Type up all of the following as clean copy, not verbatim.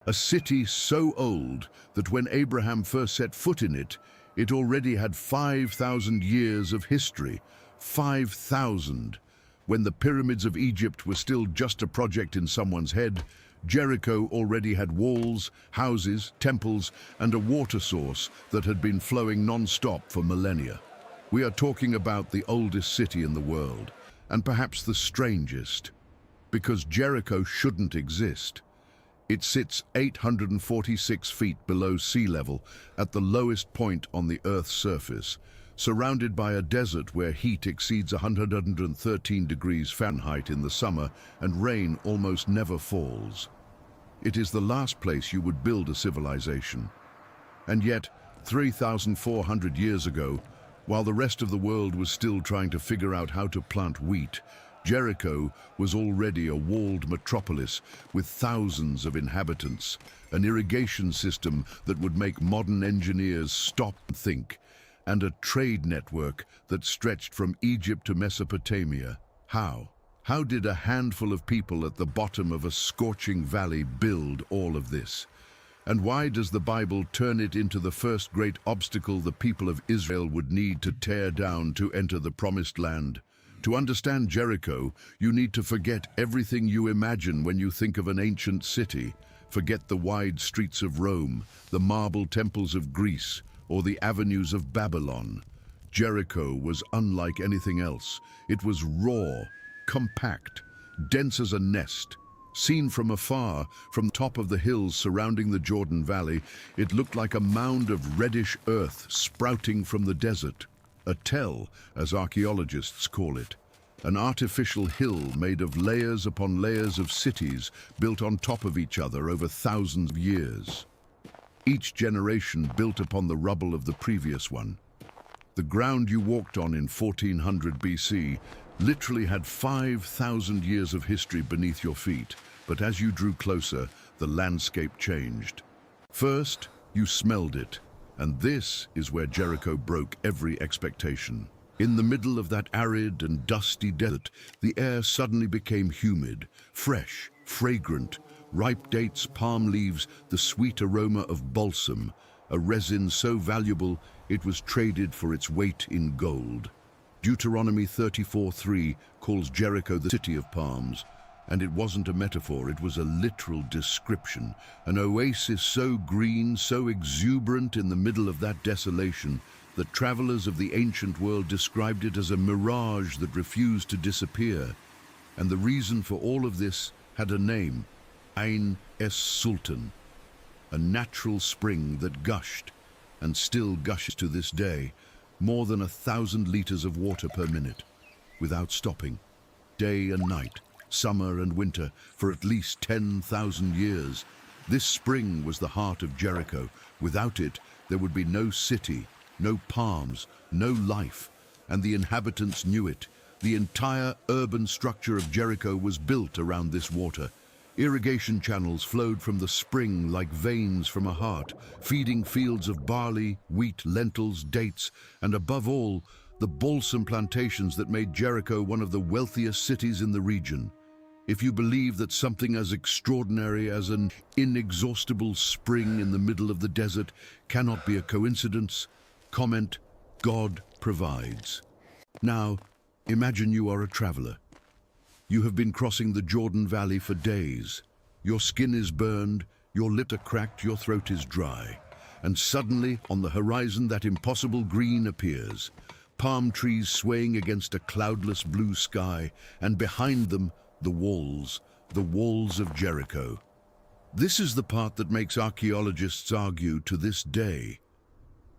A city so old that when Abraham first set foot in it, it already had 5,000 years of history. 5,000. When the pyramids of Egypt were still just a project in someone's head, Jericho already had walls, houses, temples, and a water source that had been flowing non-stop for millennia. We are talking about the oldest city in the world, and perhaps the strangest, because Jericho shouldn't exist. It sits 846 feet below sea level at the lowest point on the Earth's surface, surrounded by a desert where heat exceeds 113 degrees Fahrenheit in the summer and rain almost never falls. It is the last place you would build a civilization. And yet, 3,400 years ago, while the rest of the world was still trying to figure out how to plant wheat, Jericho was already a walled metropolis with thousands of inhabitants, an irrigation system that would make modern engineers stop and think, and a trade network that stretched from Egypt to Mesopotamia. How? How did a handful of people at the bottom of a scorching valley build all of this? And why does the Bible turn it into the first great obstacle the people of Israel would need to tear down to enter the Promised Land? To understand Jericho, you need to forget everything you imagine when you think of an ancient city. Forget the wide streets of Rome, the marble temples of Greece, or the avenues of Babylon. Jericho was unlike anything else. It was raw, compact, dense as a nest. Seen from afar, from top of the hills surrounding the Jordan Valley, it looked like a mound of reddish earth sprouting from the desert. A tell, as archaeologists call it. An artificial hill made of layers upon layers of cities built on top of each other over thousands of years. Each generation built upon the rubble of the previous one. The ground you walked on in 1400 BC literally had 5,000 years of history beneath your feet, but as you drew closer, the landscape changed. First, you smelled it. And this is where Jericho broke every expectation. In the middle of that arid and dusty desert, the air suddenly became humid, fresh, fragrant, ripe dates, palm leaves, the sweet aroma of balsam, a resin so valuable it was traded for its weight in gold. Deuteronomy 34:3 calls Jericho the city of palms. And it wasn't a metaphor, it was a literal description. An oasis so green, so exuberant in the middle of that desolation, that travelers of the ancient world described it as a mirage that refused to disappear. And the reason for all of this had a name, es-Sultan, a natural spring that gushed, and still gushes to this day, more than 1,000 liters of water per minute, without stopping, day and night, summer and winter, for at least 10,000 years. This spring was the heart of Jericho. Without it, there would be no city, no palms, no life, and the inhabitants knew it. The entire urban structure of Jericho was built around this water. Irrigation channels flowed from the spring like veins from a heart, feeding fields of barley, wheat, lentils, dates, and above all, the balsam plantations that made Jericho one of the wealthiest cities in the region. If you believe that something as extraordinary as an inexhaustible spring in the middle of the desert cannot be a coincidence, comment, God provides. Now, imagine you are a traveler. You have been crossing the Jordan Valley for days. Your skin is burned, your lips are cracked, your throat is dry. And suddenly, on the horizon, that impossible green appears. Palm trees swaying against a cloudless blue sky, and behind them, the walls of Jericho. This is the part that makes archaeologists argue to this day.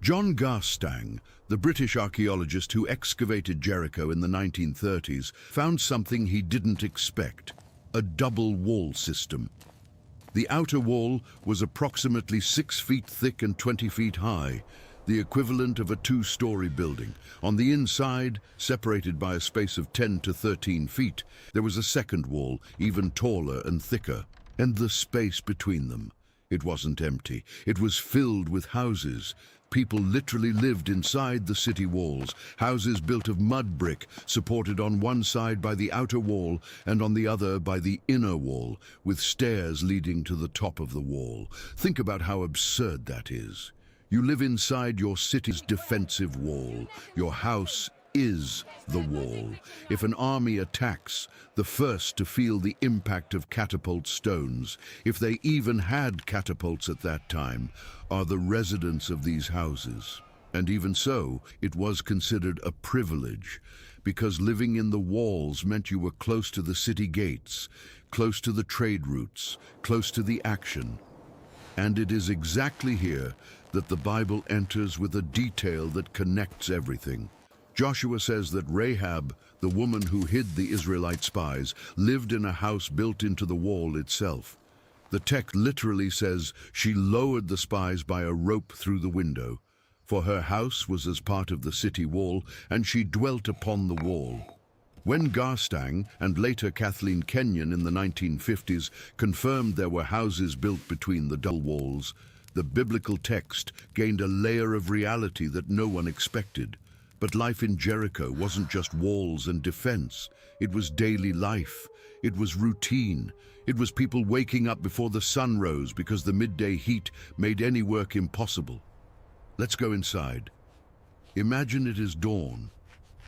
John Garstang, the British archaeologist who excavated Jericho in the 1930s, found something he didn't expect: a double wall system. The outer wall was approximately 6 feet thick and 20 feet high, the equivalent of a 2-story building. On the inside, separated by a space of 10 to 13 feet, there was a second wall, even taller and thicker. And the space between them. It wasn't empty. It was filled with houses. People literally lived inside the city walls, houses built of mud brick, supported on one side by the outer wall and on the other by the inner wall, with stairs leading to the top of the wall. Think about how absurd that is. You live inside your city's defensive wall. Your house is the wall. If an army attacks, the first to feel the impact of catapult stones, if they even had catapults at that time, are the residents of these houses. And even so, it was considered a privilege, because living in the walls meant you were close to the city gates, close to the trade routes, close to the action. And it is exactly here that the Bible enters with a detail that connects everything. Joshua says that Rahab, the woman who hid the Israelite spies, lived in a house built into the wall itself. The text literally says she lowered the spies by a rope through the window, for her house was as part of the city wall, and she dwelt upon the wall. When Garstang and later Kathleen Kenyon in the 1950s confirmed there were houses built between the double walls, the biblical text gained a layer of reality that no one expected. But life in Jericho wasn't just walls and defense. It was daily life. It was routine. It was people waking up before the sun rose because the midday heat made any work impossible. Let's go inside. Imagine it is dawn.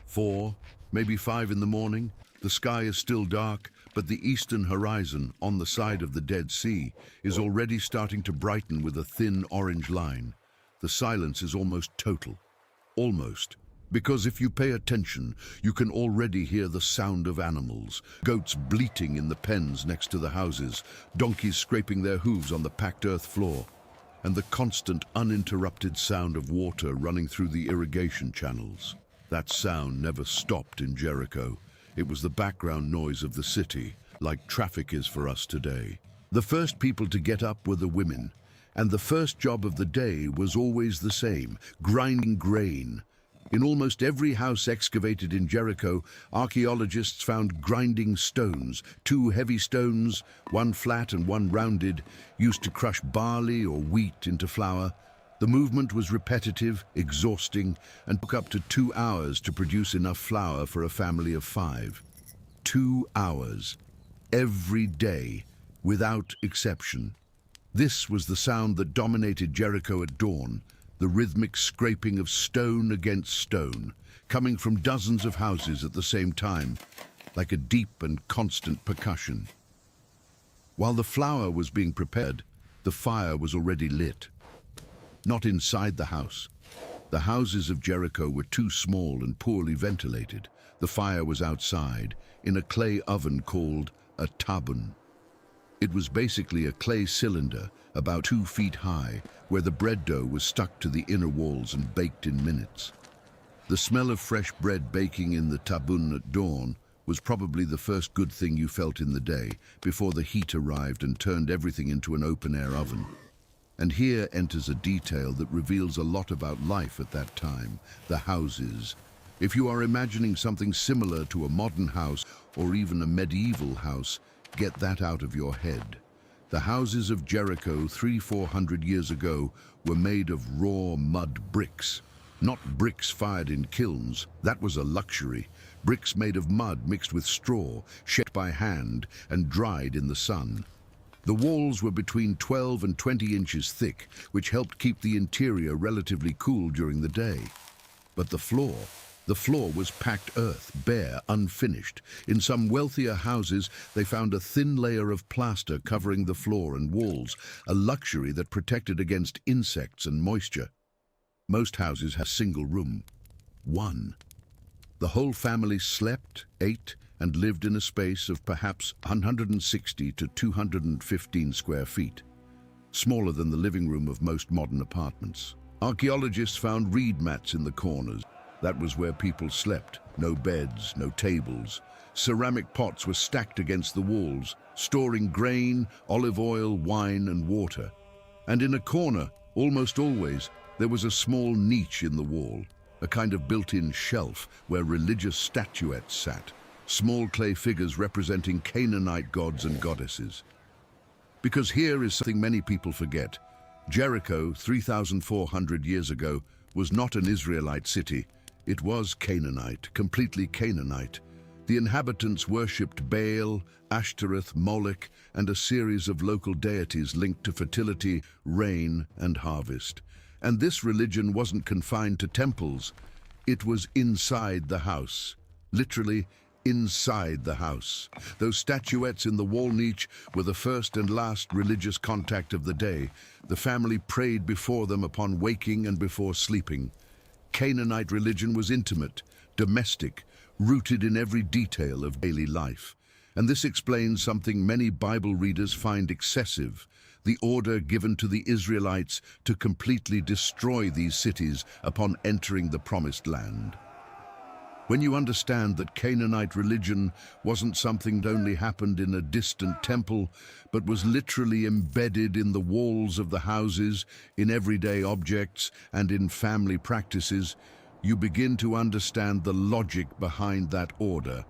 4, maybe 5 in the morning. The sky is still dark, but the eastern horizon, on the side of the Dead Sea, is already starting to brighten with a thin orange line. The silence is almost total. Almost. Because if you pay attention, you can already hear the sound of animals, goats bleating in the pens next to the houses, donkeys scraping their hooves on the packed earth floor, and the constant, uninterrupted sound of water running through the irrigation channels. That sound never stopped in Jericho. It was the background noise of the city, like traffic is for us today. The first people to get up were the women, and the first job of the day was always the same: grinding grain. In almost every house excavated in Jericho, archaeologists found grinding stones, 2 heavy stones, one flat and one rounded, used to crush barley or wheat into flour. The movement was repetitive, exhausting, and took up to 2 hours to produce enough flour for a family of 5. 2 hours, every day, without exception. This was the sound that dominated Jericho at dawn, the rhythmic scraping of stone against stone, coming from dozens of houses at the same time, like a deep and constant percussion. While the flour was being prepared, the fire was already lit. Not inside the house. The houses of Jericho were too small and poorly ventilated. The fire was outside, in a clay oven called a tabun. It was basically a clay cylinder about 2 feet high, where the bread dough was stuck to the inner walls and baked in minutes. The smell of fresh bread baking in the tabun at dawn was probably the first good thing you felt in the day, before the heat arrived and turned everything into an open-air oven. And here enters a detail that reveals a lot about life at that time: the houses. If you are imagining something similar to a modern house or even a medieval house, get that out of your head. The houses of Jericho 300-400 years ago were made of raw mud bricks. Not bricks fired in kilns, that was a luxury. Bricks made of mud mixed with straw, shaped by hand and dried in the sun. The walls were between 12 and 20 inches thick, which helped keep the interior relatively cool during the day. But the floor was packed earth, bare, unfinished. In some wealthier houses, they found a thin layer of plaster covering the floor and walls, a luxury that protected against insects and moisture. Most houses had a single room. One. The whole family slept, ate, and lived in a space of perhaps 160 to 215 square feet, smaller than the living room of most modern apartments. Archaeologists found reed mats in the corners. That was where people slept. No beds, no tables. Ceramic pots were stacked against the walls, storing grain, olive oil, wine, and water. And in a corner, almost always, there was a small niche in the wall, a kind of built-in shelf where religious statuettes sat, small clay figures representing Canaanite gods and goddesses. Because here is something many people forget. Jericho, 3,400 years ago, was not an Israelite city. It was Canaanite, completely Canaanite. The inhabitants worshipped Baal, Ashtoreth, Moloch, and a series of local deities linked to fertility, rain, and harvest. And this religion wasn't confined to temples. It was inside the house, literally inside the house. Those statuettes in the wall niche were the first and last religious contact of the day. The family prayed before them upon waking and before sleeping. Canaanite religion was intimate, domestic, rooted in every detail of daily life. And this explains something many Bible readers find excessive: the order given to the Israelites to completely destroy these cities upon entering the Promised Land. When you understand that Canaanite religion wasn't something that only happened in a distant temple, but was literally embedded in the walls of the houses, in everyday objects, and in family practices, you begin to understand the logic behind that order.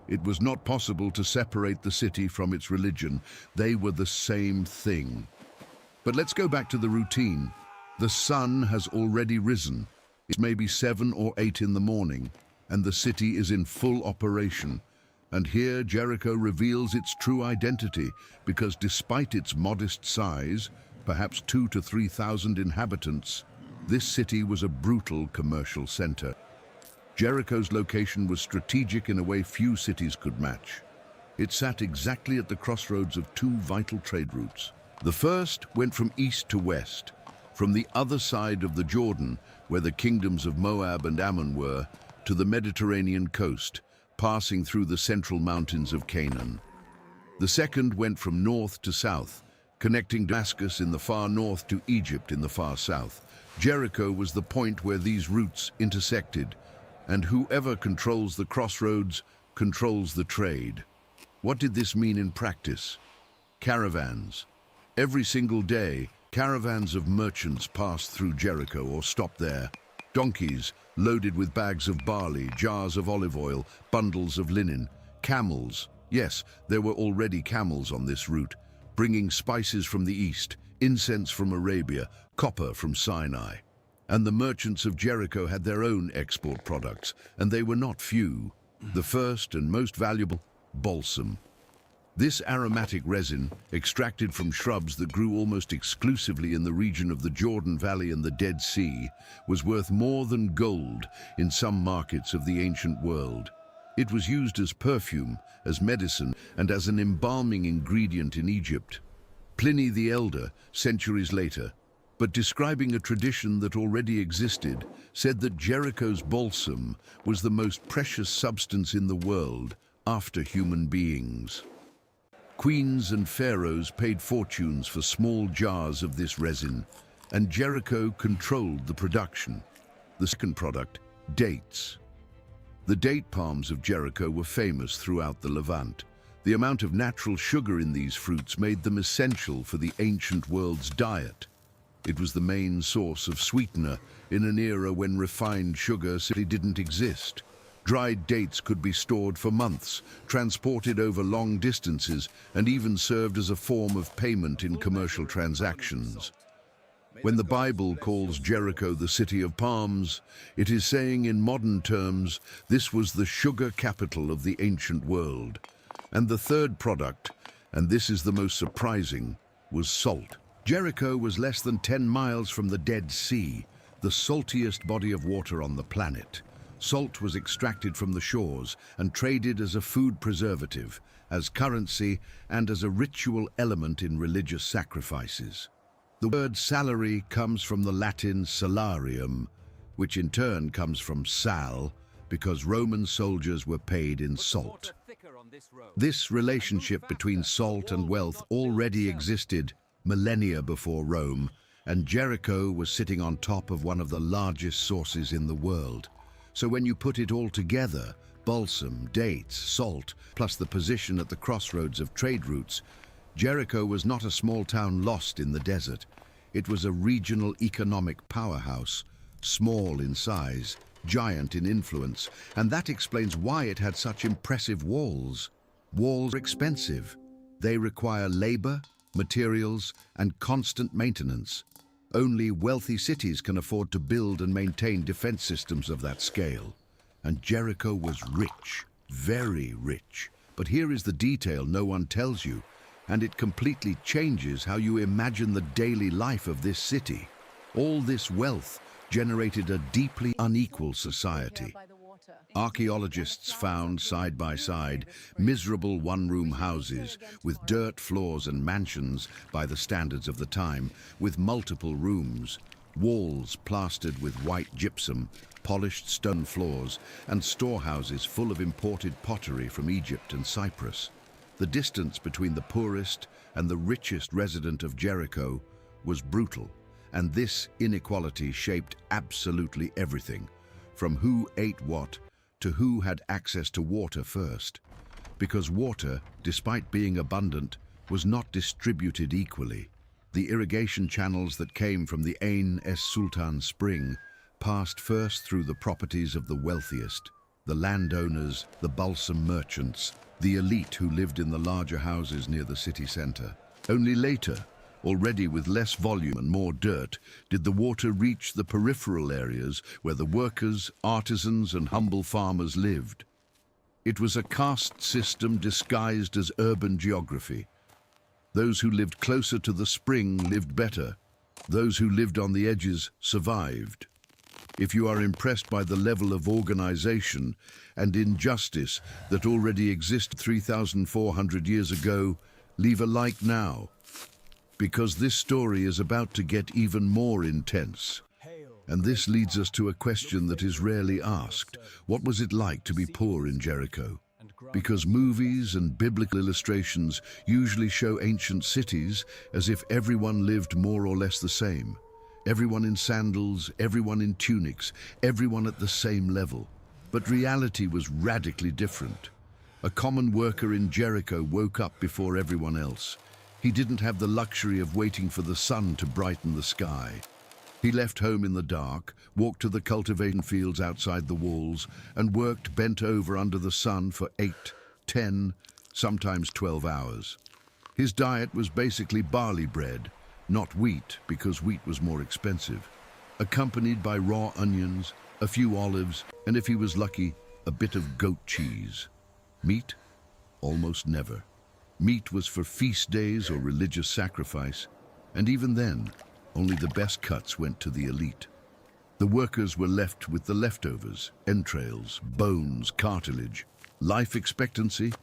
It was not possible to separate the city from its religion. They were the same thing. But let's go back to the routine. The sun has already risen. It's maybe 7 or 8 in the morning, and the city is in full operation. And here Jericho reveals its true identity, because despite its modest size, perhaps 2,000 to 3,000 inhabitants, this city was a brutal commercial center. Jericho's location was strategic in a way few cities could match. It sat exactly at the crossroads of 2 vital trade routes. The first went from east to west, from the other side of the Jordan, where the kingdoms of Moab and Ammon were, to the Mediterranean coast, passing through the central mountains of Canaan. The second went from north to south, connecting Damascus in the far north to Egypt in the far south. Jericho was the point where these routes intersected, and whoever controls the crossroads controls the trade. What did this mean in practice? Caravans. Every single day, caravans of merchants passed through Jericho or stopped there. Donkeys loaded with bags of barley, jars of olive oil, bundles of linen. Camels. Yes, there were already camels on this route, bringing spices from the east, incense from Arabia, copper from Sinai. And the merchants of Jericho had their own export products, and they were not few. The first and most valuable, balsam. This aromatic resin, extracted from shrubs that grew almost exclusively in the region of the Jordan Valley and the Dead Sea, was worth more than gold in some markets of the ancient world. It was used as perfume, as medicine, and as an embalming ingredient in Egypt. Pliny the Elder, centuries later, but describing a tradition that already existed, said that Jericho's balsam was the most precious substance in the world after human beings. Queens and pharaohs paid fortunes for small jars of this resin, and Jericho controlled the production. The second product, dates. The date palms of Jericho were famous throughout the Levant. The amount of natural sugar in these fruits made them essential for the ancient world's diet. It was the main source of sweetener in an era when refined sugar simply didn't exist. Dried dates could be stored for months, transported over long distances, and even served as a form of payment in commercial transactions. When the Bible calls Jericho the city of palms, it is saying in modern terms, this was the sugar capital of the ancient world. And the third product, and this is the most surprising, was salt. Jericho was less than 10 miles from the Dead Sea, the saltiest body of water on the planet. Salt was extracted from the shores and traded as a food preservative, as currency, and as a ritual element in religious sacrifices. The word salary comes from the Latin salarium, which in turn comes from sal, because Roman soldiers were paid in salt. This relationship between salt and wealth already existed millennia before Rome, and Jericho was sitting on top of one of the largest sources in the world. So when you put it all together, balsam, dates, salt, plus the position at the crossroads of trade routes, Jericho was not a small town lost in the desert. It was a regional economic powerhouse, small in size, giant in influence, and that explains why it had such impressive walls. Walls are expensive. They require labor, materials, and constant maintenance. Only wealthy cities can afford to build and maintain defense systems of that scale. And Jericho was rich, very rich. But here is the detail no one tells you, and it completely changes how you imagine the daily life of this city. All this wealth generated a deeply unequal society. Archaeologists found, side by side, miserable one-room houses with dirt floors and mansions by the standards of the time, with multiple rooms, walls plastered with white gypsum, polished stone floors, and storehouses full of imported pottery from Egypt and Cyprus. The distance between the poorest and the richest resident of Jericho was brutal, and this inequality shaped absolutely everything, from who ate what to who had access to water first. Because water, despite being abundant, was not distributed equally. The irrigation channels that came from the es-Sultan spring passed first through the properties of the wealthiest, the landowners, the balsam merchants, the elite who lived in the larger houses near the city center. Only later, already with less volume and more dirt, did the water reach the peripheral areas where the workers, artisans, and humble farmers lived. It was a caste system disguised as urban geography. Those who lived closer to the spring lived better. Those who lived on the edges survived. If you are impressed by the level of organization and injustice that already existed 3,400 years ago, leave a like now, because this story is about to get even more intense. And this leads us to a question that is rarely asked. What was it like to be poor in Jericho? Because movies and biblical illustrations usually show ancient cities as if everyone lived more or less the same. Everyone in sandals, everyone in tunics, everyone at the same level. But reality was radically different. A common worker in Jericho woke up before everyone else. He didn't have the luxury of waiting for the sun to brighten the sky. He left home in the dark, walked to the cultivation fields outside the walls, and worked bent over under the sun for 8, 10, sometimes 12 hours. His diet was basically barley bread, not wheat because wheat was more expensive, accompanied by raw onions, a few olives, and if he was lucky, a bit of goat cheese. Meat? Almost never. Meat was for feast days or religious sacrifice, and even then, only the best cuts went to the elite. The workers were left with the leftovers, entrails, bones, cartilage. Life expectancy?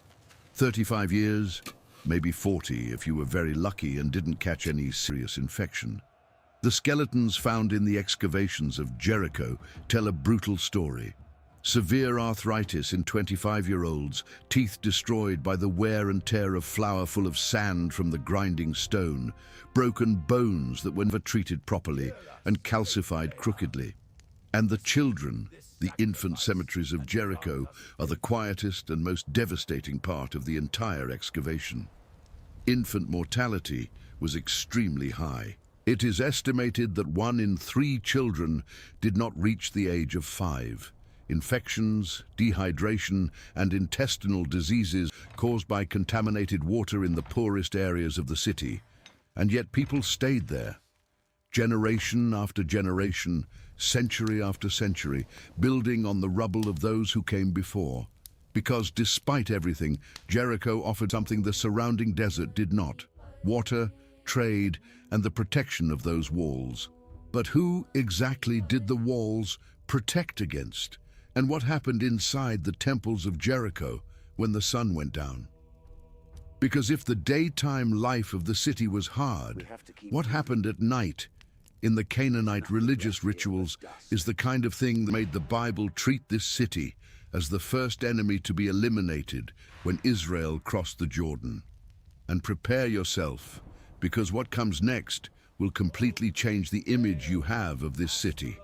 35 years, maybe 40 if you were very lucky and didn't catch any serious infection. The skeletons found in the excavations of Jericho tell a brutal story. Severe arthritis in 25-year-olds, teeth destroyed by the wear and tear of flour full of sand from the grinding stone, broken bones that were never treated properly and calcified crookedly. And the children, the infant cemeteries of Jericho, are the quietest and most devastating part of the entire excavation. Infant mortality was extremely high. It is estimated that 1 in 3 children did not reach the age of 5. Infections, dehydration, and intestinal diseases caused by contaminated water in the poorest areas of the city. And yet people stayed there. Generation after generation, century after century, building on the rubble of those who came before. Because despite everything, Jericho offered something the surrounding desert did not: water, trade, and the protection of those walls. But who exactly did the walls protect against? And what happened inside the temples of Jericho when the sun went down? Because if the daytime life of the city was hard, what happened at night in the Canaanite religious rituals is the kind of thing that made the Bible treat this city as the first enemy to be eliminated when Israel crossed the Jordan. And prepare yourself, because what comes next will completely change the image you have of this city.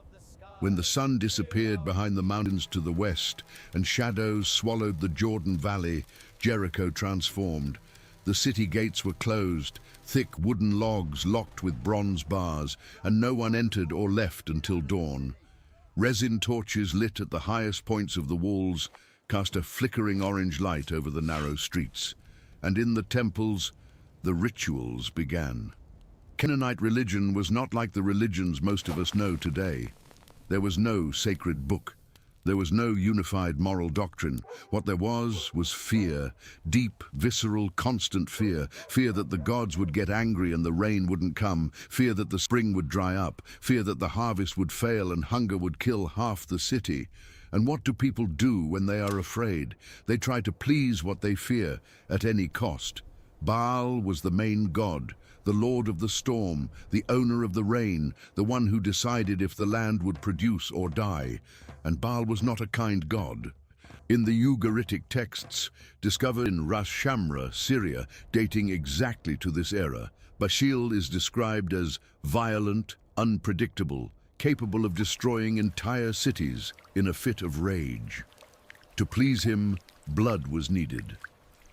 When the sun disappeared behind the mountains to the west and shadows swallowed the Jordan Valley, Jericho transformed. The city gates were closed, thick wooden logs locked with bronze bars, and no one entered or left until dawn. Resin torches lit at the highest points of the walls cast a flickering orange light over the narrow streets. And in the temples, the rituals began. Canaanite religion was not like the religions most of us know today. There was no sacred book. There was no unified moral doctrine. What there was fear, deep, visceral, constant fear. Fear that the gods would get angry and the rain wouldn't come. Fear that the spring would dry up. Fear that the harvest would fail and hunger would kill half the city. And what do people do when they are afraid? They try to please what they fear at any cost. Baal was the main god, the lord of the storm, the owner of the rain, the one who decided if the land would produce or die. And Baal was not a kind god. In the Ugaritic texts, discovered in Ras Shamra, Syria, dating exactly to this era, Bashil is described as violent, unpredictable, capable of destroying entire cities in a fit of rage. To please him, blood was needed.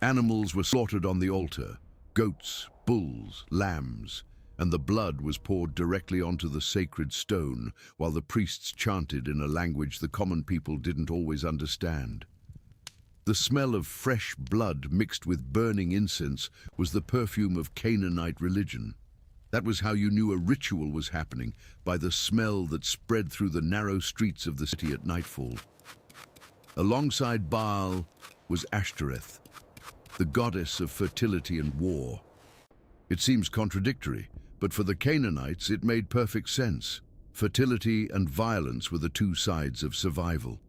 Animals were slaughtered on the altar, goats, bulls, lambs, and the blood was poured directly onto the sacred stone while the priests chanted in a language the common people didn't always understand. The smell of fresh blood mixed with burning incense was the perfume of Canaanite religion. That was how you knew a ritual was happening, by the smell that spread through the narrow streets of the city at nightfall. Alongside Baal was Ashtoreth, the goddess of fertility and war. It seems contradictory, but for the Canaanites it made perfect sense. Fertility and violence were the two sides of survival.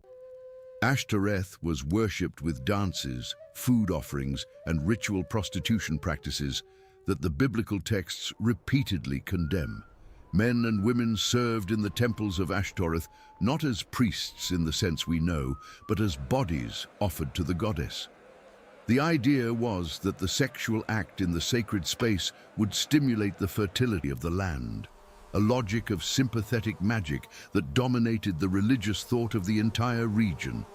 Ashtoreth was worshipped with dances, food offerings, and ritual prostitution practices that the biblical texts repeatedly condemn. Men and women served in the temples of Ashtoreth not as priests in the sense we know, but as bodies offered to the goddess. The idea was that the sexual act in the sacred space would stimulate the fertility of the land, a logic of sympathetic magic that dominated the religious thought of the entire region.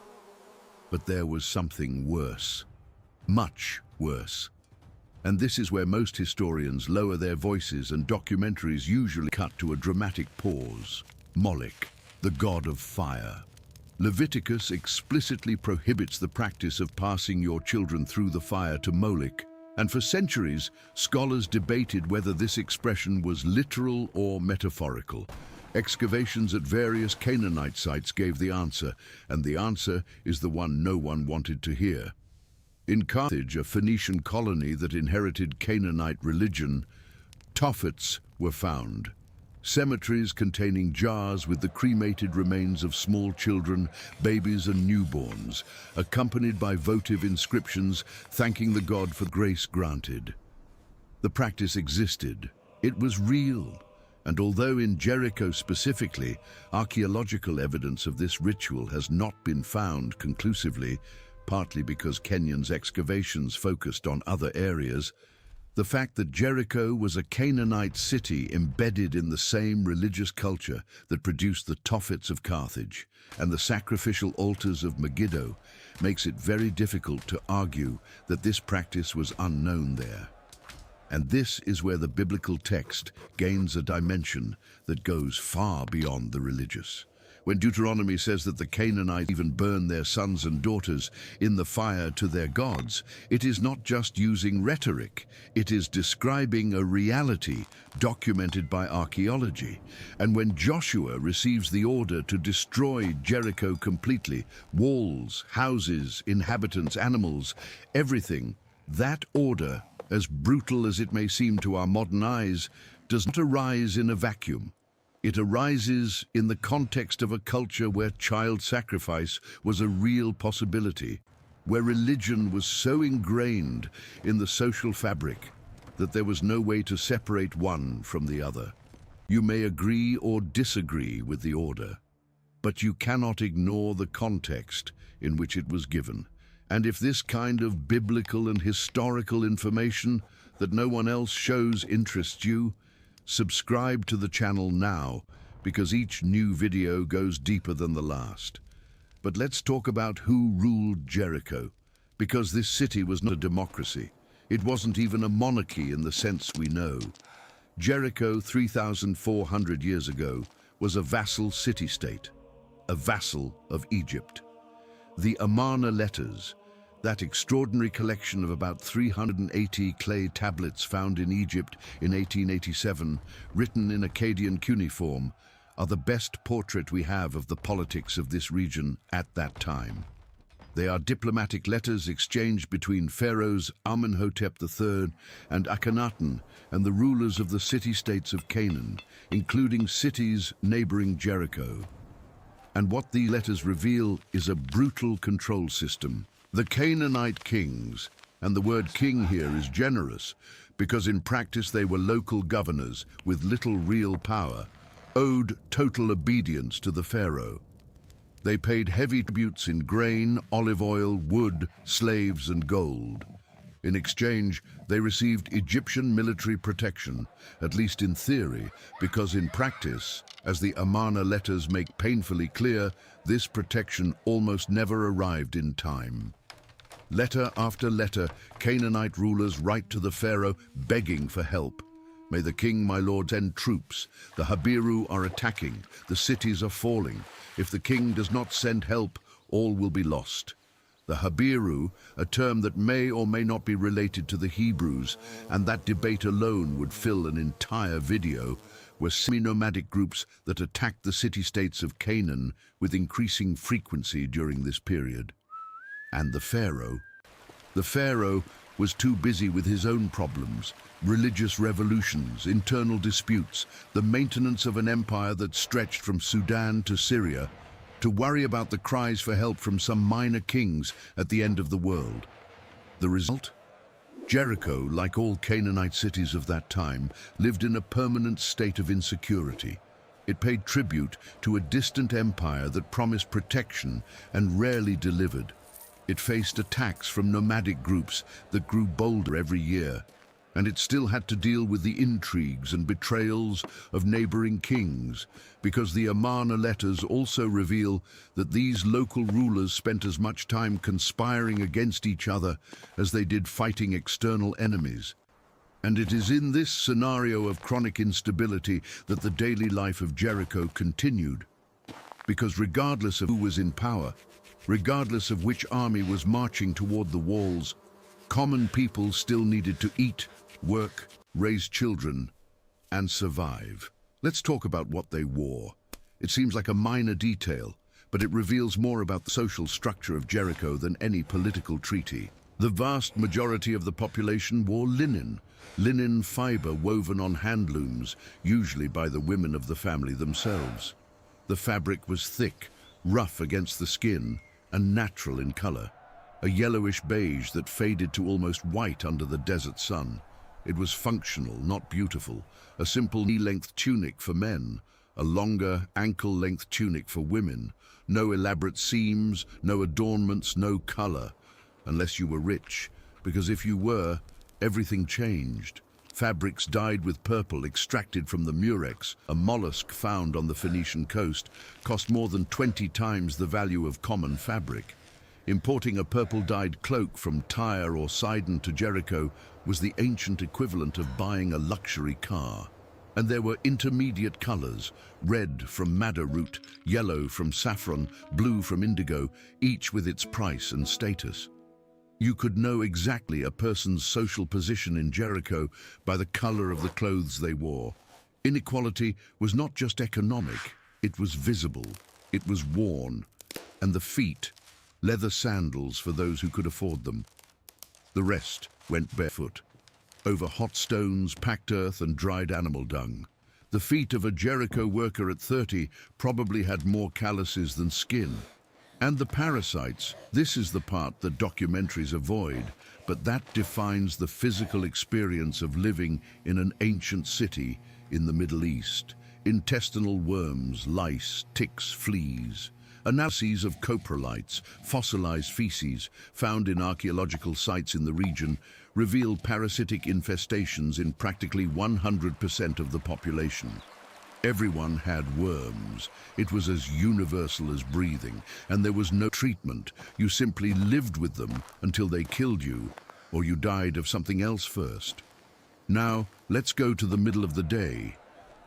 But there was something worse, much worse. And this is where most historians lower their voices and documentaries usually cut to a dramatic pause. Moloch, the god of fire. Leviticus explicitly prohibits the practice of passing your children through the fire to Moloch, and for centuries, scholars debated whether this expression was literal or metaphorical. Excavations at various Canaanite sites gave the answer, and the answer is the one no one wanted to hear. In Carthage, a Phoenician colony that inherited Canaanite religion, tophets were found. Cemeteries containing jars with the cremated remains of small children, babies and newborns, accompanied by votive inscriptions thanking the god for grace granted. The practice existed. It was real. And although in Jericho specifically, archaeological evidence of this ritual has not been found conclusively, partly because Kenyon's excavations focused on other areas, the fact that Jericho was a Canaanite city embedded in the same religious culture that produced the Tophets of Carthage and the sacrificial altars of Megiddo makes it very difficult to argue that this practice was unknown there. And this is where the biblical text gains a dimension that goes far beyond the religious. When Deuteronomy says that the Canaanites even burned their sons and daughters in the fire to their gods, it is not just using rhetoric, it is describing a reality documented by archaeology. And when Joshua receives the order to destroy Jericho completely, walls, houses, inhabitants, animals, everything, that order, as brutal as it may seem to our modern eyes, does not arise in a vacuum. It arises in the context of a culture where child sacrifice was a real possibility, where religion was so ingrained in the social fabric that there was no way to separate one from the other. You may agree or disagree with the order, but you cannot ignore the context in which it was given. And if this kind of biblical and historical information that no one else shows interests you, subscribe to the channel now, because each new video goes deeper than the last. But let's talk about who ruled Jericho, because this city was not a democracy. It wasn't even a monarchy in the sense we know. Jericho, 3,400 years ago, was a vassal city-state, a vassal of Egypt. The Amarna letters, That extraordinary collection of about 380 clay tablets found in Egypt in 1887, written in Akkadian cuneiform, are the best portrait we have of the politics of this region at that time. They are diplomatic letters exchanged between pharaohs Amenhotep III and Akhenaten and the rulers of the city-states of Canaan, including cities neighboring Jericho. And what these letters reveal is a brutal control system. The Canaanite kings, and the word king here is generous, because in practice they were local governors with little real power, owed total obedience to the pharaoh. They paid heavy tributes in grain, olive oil, wood, slaves, and gold. In exchange, they received Egyptian military protection, at least in theory, because in practice, as the Amarna letters make painfully clear, this protection almost never arrived in time. Letter after letter, Canaanite rulers write to the pharaoh begging for help. May the king, my lord, send troops. The Habiru are attacking. The cities are falling. If the king does not send help, all will be lost. The Habiru, a term that may or may not be related to the Hebrews, and that debate alone would fill an entire video, were semi-nomadic groups that attacked the city-states of Canaan with increasing frequency during this period. And the pharaoh? The pharaoh was too busy with his own problems, religious revolutions, internal disputes, the maintenance of an empire that stretched from Sudan to Syria, to worry about the cries for help from some minor kings at the end of the world. The result? Jericho, like all Canaanite cities of that time, lived in a permanent state of insecurity. It paid tribute to a distant empire that promised protection and rarely delivered. It faced attacks from nomadic groups that grew bolder every year, and it still had to deal with the intrigues and betrayals of neighboring kings, because the Amarna letters also reveal that these local rulers spent as much time conspiring against each other as they did fighting external enemies. And it is in this scenario of chronic instability that the daily life of Jericho continued, because regardless of who was in power, regardless of which army was marching toward the walls, common people still needed to eat, work, raise children, and survive. Let's talk about what they wore. It seems like a minor detail, but it reveals more about the social structure of Jericho than any political treaty. The vast majority of the population wore linen fiber woven on hand looms, usually by the women of the family themselves. The fabric was thick, rough against the skin, and natural in color, a yellowish beige that faded to almost white under the desert sun. It was functional, not beautiful, a simple knee-length tunic for men, a longer ankle-length tunic for women, no elaborate seams, no adornments, no color, unless you were rich, because if you were, everything changed. Fabrics dyed with purple extracted from the murex, a mollusk found on the Phoenician coast, cost more than 20 times the value of common fabric. Importing a purple-dyed cloak from Tyre or Sidon to Jericho was the ancient equivalent of buying a luxury car. And there were intermediate colors, red from madder root, yellow from saffron, blue from indigo, each with its price and status. You could know exactly a person's social position in Jericho by the color of the clothes they wore. Inequality was not just economic, it was visible, it was worn, and the feet, leather sandals for those who could afford them. The rest went barefoot, over hot stones, packed earth, and dried animal dung. The feet of a Jericho worker at 30 probably had more calluses than skin. And the parasites, this is the part that documentaries avoid, but that defines the physical experience of living in an ancient city in the Middle East. Intestinal worms, lice, ticks, fleas. Analyses of coprolites, fossilized feces, found in archaeological sites in the region, reveal parasitic infestations in practically 100% of the population. Everyone had worms. It was as universal as breathing, and there was no treatment. You simply lived with them until they killed you, or you died of something else first. Now, let's go to the middle of the day.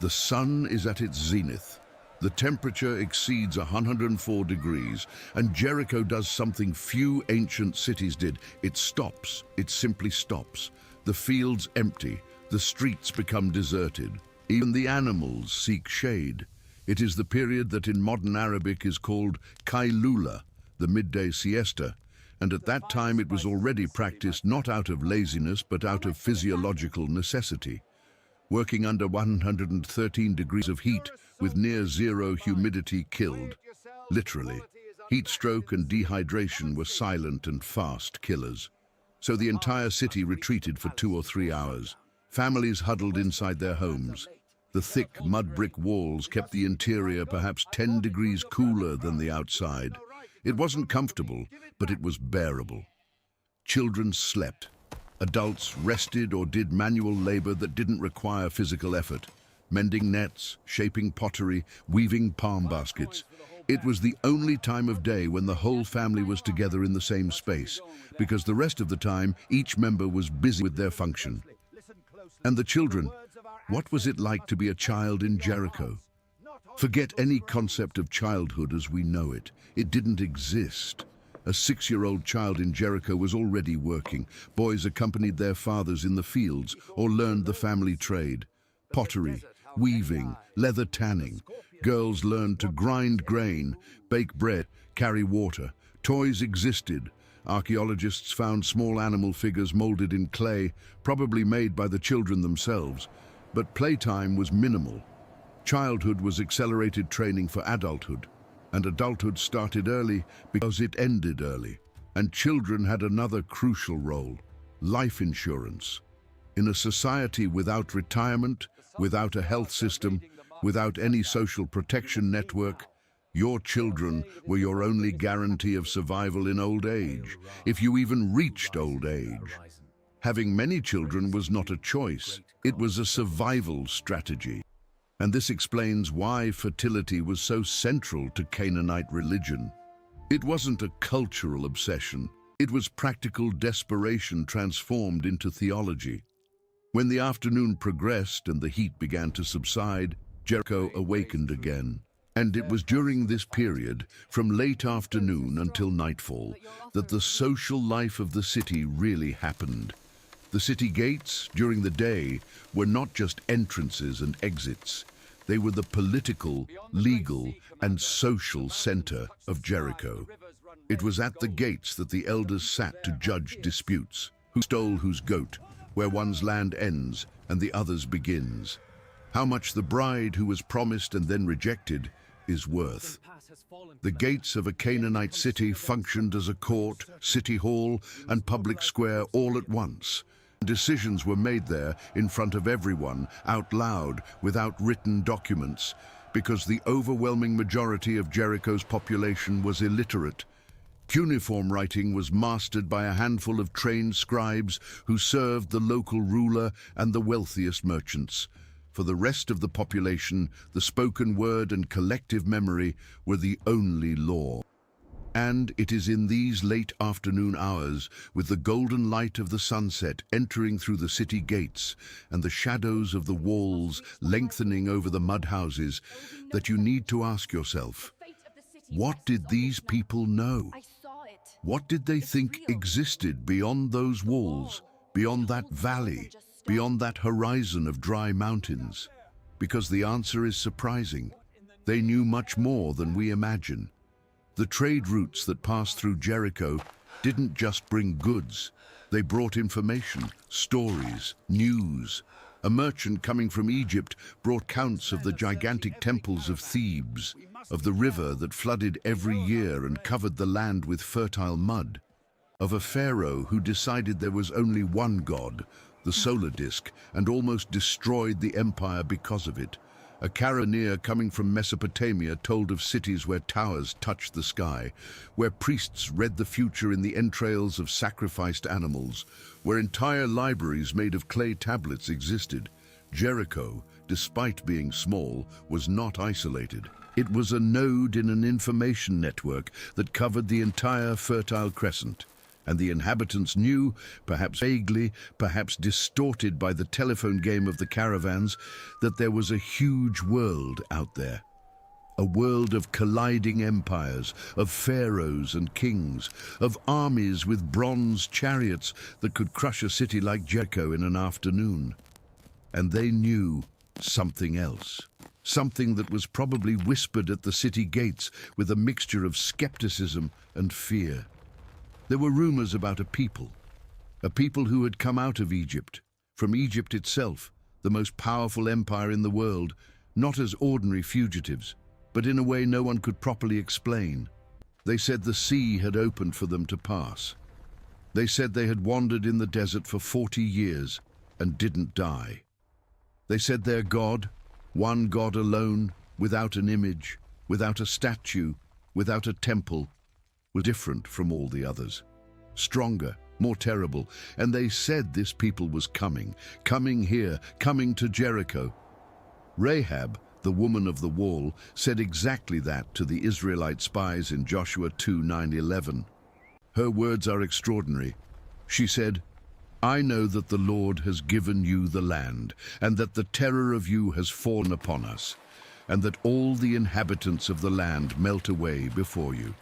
The sun is at its zenith. The temperature exceeds 104 degrees, and Jericho does something few ancient cities did. It stops. It simply stops. The fields empty. The streets become deserted. Even the animals seek shade. It is the period that in modern Arabic is called Kailula, the midday siesta, and at that time it was already practiced not out of laziness but out of physiological necessity. Working under 113 degrees of heat with near zero humidity killed. Literally, heat stroke and dehydration were silent and fast killers. So the entire city retreated for 2 or 3 hours. Families huddled inside their homes. The thick mud brick walls kept the interior perhaps 10 degrees cooler than the outside. It wasn't comfortable, but it was bearable. Children slept. Adults rested or did manual labor that didn't require physical effort. Mending nets, shaping pottery, weaving palm baskets. It was the only time of day when the whole family was together in the same space, because the rest of the time each member was busy with their function. And the children, what was it like to be a child in Jericho? Forget any concept of childhood as we know it. It didn't exist. A 6-year-old child in Jericho was already working. Boys accompanied their fathers in the fields or learned the family trade. Pottery, weaving, leather tanning. Girls learned to grind grain, bake bread, carry water. Toys existed. Archaeologists found small animal figures molded in clay, probably made by the children themselves. But playtime was minimal. Childhood was accelerated training for adulthood. And adulthood started early because it ended early. And children had another crucial role: life insurance. In a society without retirement, without a health system, without any social protection network, your children were your only guarantee of survival in old age, if you even reached old age. Having many children was not a choice, it was a survival strategy. And this explains why fertility was so central to Canaanite religion. It wasn't a cultural obsession, it was practical desperation transformed into theology. When the afternoon progressed and the heat began to subside, Jericho awakened again. And it was during this period, from late afternoon until nightfall, that the social life of the city really happened. The city gates, during the day, were not just entrances and exits. They were the political, legal, and social center of Jericho. It was at the gates that the elders sat to judge disputes. Who stole whose goat, where one's land ends and the other's begins. How much the bride who was promised and then rejected is worth. The gates of a Canaanite city functioned as a court, city hall, and public square all at once. Decisions were made there in front of everyone, out loud, without written documents, because the overwhelming majority of Jericho's population was illiterate. Cuneiform writing was mastered by a handful of trained scribes who served the local ruler and the wealthiest merchants. For the rest of the population, the spoken word and collective memory were the only law. And it is in these late afternoon hours, with the golden light of the sunset entering through the city gates and the shadows of the walls lengthening over the mud houses, that you need to ask yourself, what did these people know? What did they think existed beyond those walls, beyond that valley, beyond that horizon of dry mountains? Because the answer is surprising. They knew much more than we imagine. The trade routes that passed through Jericho didn't just bring goods. They brought information, stories, news. A merchant coming from Egypt brought accounts of the gigantic temples of Thebes, of the river that flooded every year and covered the land with fertile mud, of a pharaoh who decided there was only one god, the solar disk, and almost destroyed the empire because of it. A caravaneer coming from Mesopotamia told of cities where towers touched the sky, where priests read the future in the entrails of sacrificed animals, where entire libraries made of clay tablets existed. Jericho, despite being small, was not isolated. It was a node in an information network that covered the entire Fertile Crescent. And the inhabitants knew, perhaps vaguely, perhaps distorted by the telephone game of the caravans, that there was a huge world out there. A world of colliding empires, of pharaohs and kings, of armies with bronze chariots that could crush a city like Jericho in an afternoon. And they knew something else. Something that was probably whispered at the city gates with a mixture of skepticism and fear. There were rumors about a people who had come out of Egypt, from Egypt itself, the most powerful empire in the world, not as ordinary fugitives, but in a way no one could properly explain. They said the sea had opened for them to pass. They said they had wandered in the desert for 40 years and didn't die. They said their God, one God alone, without an image, without a statue, without a temple, was different from all the others. Stronger, more terrible, and they said this people was coming here, coming to Jericho. Rahab, the woman of the wall, said exactly that to the Israelite spies in Joshua 2:9-11. Her words are extraordinary. She said, "I know that the Lord has given you the land, and that the terror of you has fallen upon us, and that all the inhabitants of the land melt away before you.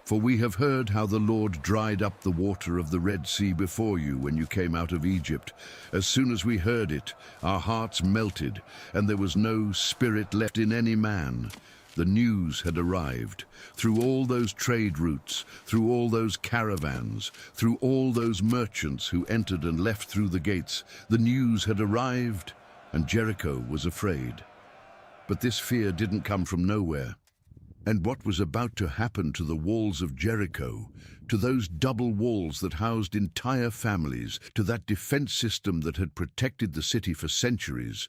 For we have heard how the Lord dried up the water of the Red Sea before you when you came out of Egypt. As soon as we heard it, our hearts melted, and there was no spirit left in any man." The news had arrived. Through all those trade routes, through all those caravans, through all those merchants who entered and left through the gates, the news had arrived, and Jericho was afraid. But this fear didn't come from nowhere. And what was about to happen to the walls of Jericho, to those double walls that housed entire families, to that defense system that had protected the city for centuries,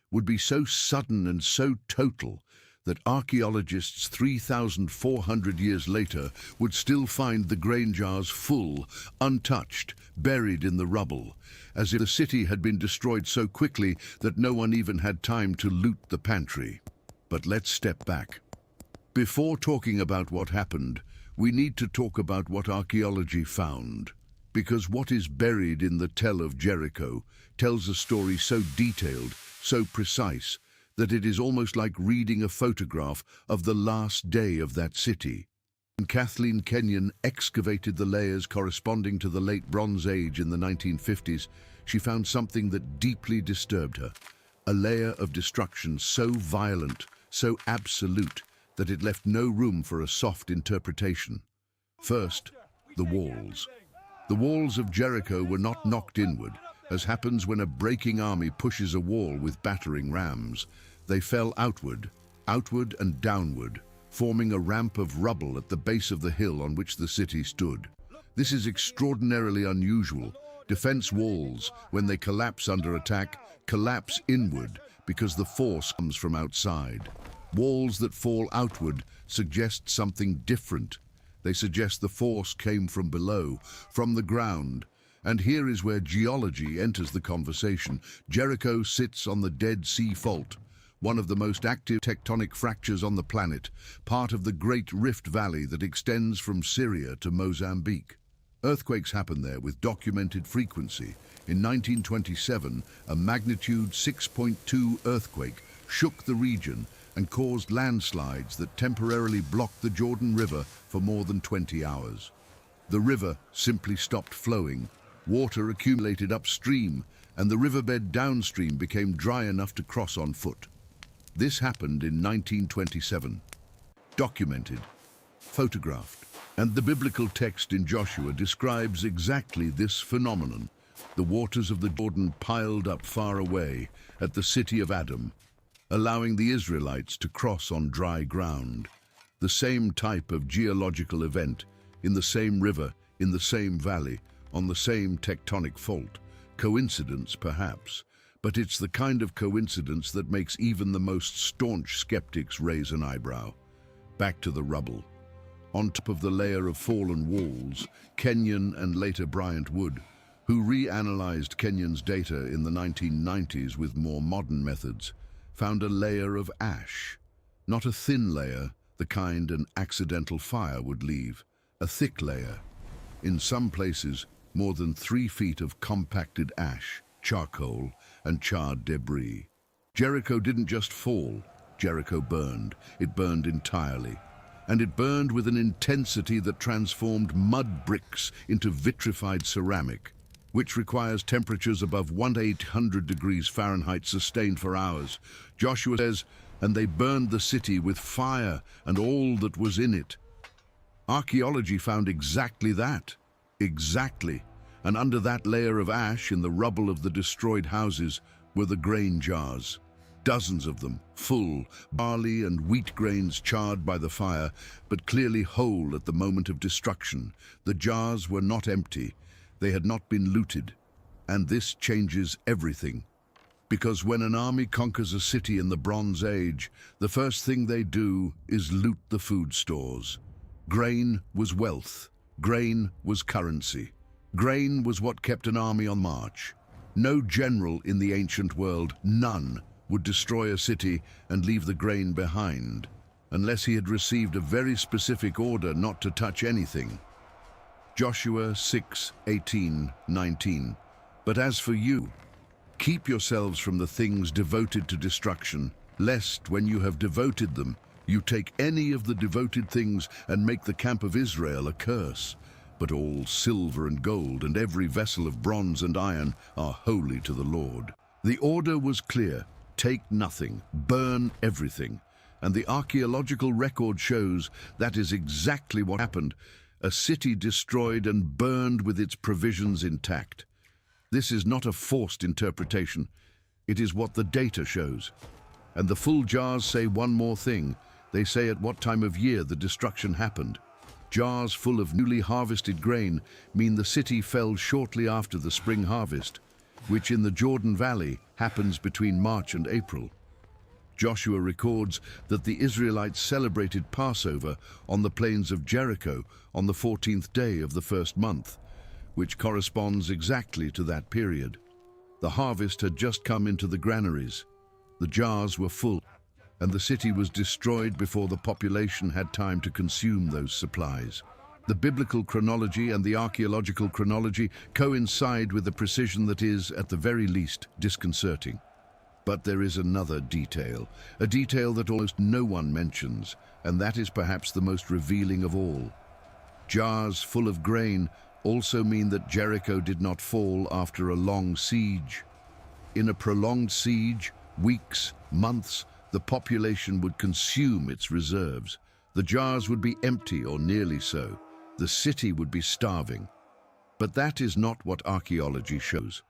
would be so sudden and so total that archaeologists 3,400 years later would still find the grain jars full, untouched, buried in the rubble, as if the city had been destroyed so quickly that no one even had time to loot the pantry. But let's step back. Before talking about what happened, we need to talk about what archaeology found. Because what is buried in the tell of Jericho tells a story so detailed, so precise, that it is almost like reading a photograph of the last day of that city. When Kathleen Kenyon excavated the layers corresponding to the late Bronze Age in the 1950s, she found something that deeply disturbed her. A layer of destruction so violent, so absolute, that it left no room for a soft interpretation. First, the walls. The walls of Jericho were not knocked inward, as happens when a breaking army pushes a wall with battering rams. They fell outward and downward, forming a ramp of rubble at the base of the hill on which the city stood. This is extraordinarily unusual. Defense walls, when they collapse under attack, collapse inward because the force comes from outside. Walls that fall outward suggest something different. They suggest the force came from below, from the ground. And here is where geology enters the conversation. Jericho sits on the Dead Sea Fault, one of the most active tectonic fractures on the planet, part of the Great Rift Valley that extends from Syria to Mozambique. Earthquakes happen there with documented frequency. In 1927, a magnitude 6.2 earthquake shook the region and caused landslides that temporarily blocked the Jordan River for more than 20 hours. The river simply stopped flowing, water accumulated upstream, and the riverbed downstream became dry enough to cross on foot. This happened in 1927. Documented, photographed, and the biblical text in Joshua describes exactly this phenomenon. The waters of the Jordan piled up far away at the city of Adam, allowing the Israelites to cross on dry ground. The same type of geological event, in the same river, in the same valley, on the same tectonic fault. Coincidence, perhaps, but it's the kind of coincidence that makes even the most staunch skeptics raise an eyebrow. Back to the rubble. On top of the layer of fallen walls, Kenyon and later Bryant Wood, who reanalyzed Kenyon's data in the 1990s with more modern methods, found a layer of ash. Not a thin layer, the kind an accidental fire would leave. A thick layer. In some places, more than 3 feet of compacted ash, charcoal, and charred debris. Jericho didn't just fall, Jericho burned. It burned entirely. And it burned with an intensity that transformed mud bricks into vitrified ceramic, which requires temperatures above 1800 degrees Fahrenheit sustained for hours. Joshua says, "And they burned the city with fire and all that was in it." Archaeology found exactly that. Exactly. And under that layer of ash in the rubble of the destroyed houses were the grain jars. Dozens of them, full, barley and wheat grains charred by the fire, but clearly whole at the moment of destruction. The jars were not empty. They had not been looted. And this changes everything. Because when an army conquers a city in the Bronze Age, the first thing they do is loot the food stores. Grain was wealth. Grain was currency. Grain was what kept an army on march. No general in the ancient world, none, would destroy a city and leave the grain behind, unless he had received a very specific order not to touch anything. Joshua 6:18-19. But as for you, keep yourselves from the things devoted to destruction, lest when you have devoted them, you take any of the devoted things and make the camp of Israel a curse. But all silver and gold and every vessel of bronze and iron are holy to the Lord. The order was clear: take nothing, burn everything. And the archaeological record shows that is exactly what happened. A city destroyed and burned with its provisions intact. This is not a forced interpretation. It is what the data shows. And the full jars say one more thing. They say at what time of year the destruction happened. Jars full of newly harvested grain mean the city fell shortly after the spring harvest, which in the Jordan Valley happens between March and April. Joshua records that the Israelites celebrated Passover on the plains of Jericho on the 14th day of the first month, which corresponds exactly to that period. The harvest had just come into the granaries. The jars were full, and the city was destroyed before the population had time to consume those supplies. The biblical chronology and the archaeological chronology coincide with a precision that is, at the very least, disconcerting. But there is another detail, a detail that almost no one mentions, and that is perhaps the most revealing of all. Jars full of grain also mean that Jericho did not fall after a long siege. In a prolonged siege, weeks, months, the population would consume its reserves. The jars would be empty or nearly so. The city would be starving. But that is not what archaeology shows.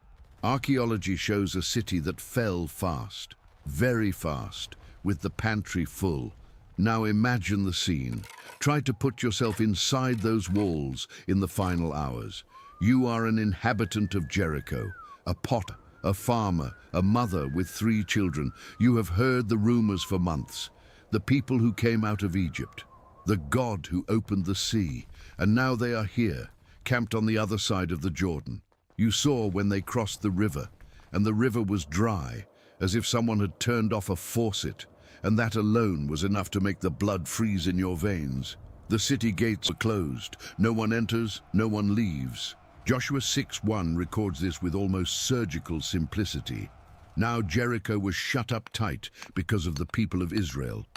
Archaeology shows a city that fell fast, very fast, with the pantry full. Now imagine the scene. Try to put yourself inside those walls in the final hours. You are an inhabitant of Jericho, a potter, a farmer, a mother with 3 children. You have heard the rumors for months. The people who came out of Egypt, the God who opened the sea, and now they are here, camped on the other side of the Jordan. You saw when they crossed the river, and the river was dry, as if someone had turned off a faucet, and that alone was enough to make the blood freeze in your veins. The city gates are closed. No one enters, no one leaves. Joshua 6:1 records this with almost surgical simplicity. Now Jericho was shut up tight because of the people of Israel.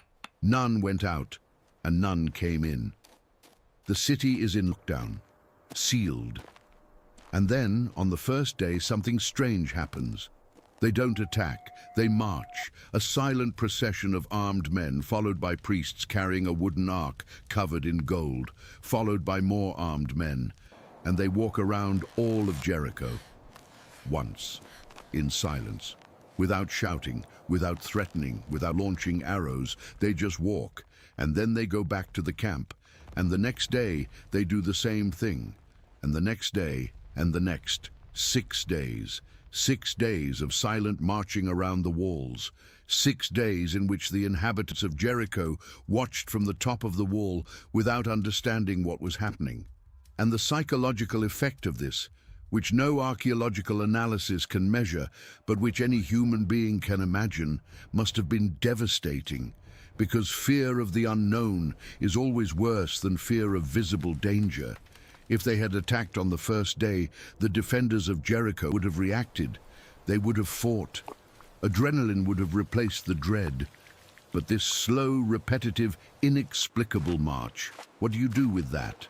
None went out, and none came in. The city is in lockdown, sealed. And then, on the first day, something strange happens. They don't attack, they march, a silent procession of armed men followed by priests carrying a wooden ark covered in gold, followed by more armed men, and they walk around all of Jericho. Once, in silence, without shouting, without threatening, without launching arrows, they just walk, and then they go back to the camp, and the next day they do the same thing, and the next day, and the next. 6 days. 6 days of silent marching around the walls. 6 days in which the inhabitants of Jericho watched from the top of the wall without understanding what was happening. And the psychological effect of this, which no archaeological analysis can measure, but which any human being can imagine, must have been devastating, because fear of the unknown is always worse than fear of visible danger. If they had attacked on the first day, the defenders of Jericho would have reacted. They would have fought. Adrenaline would have replaced the dread. But this slow, repetitive, inexplicable march, what do you do with that?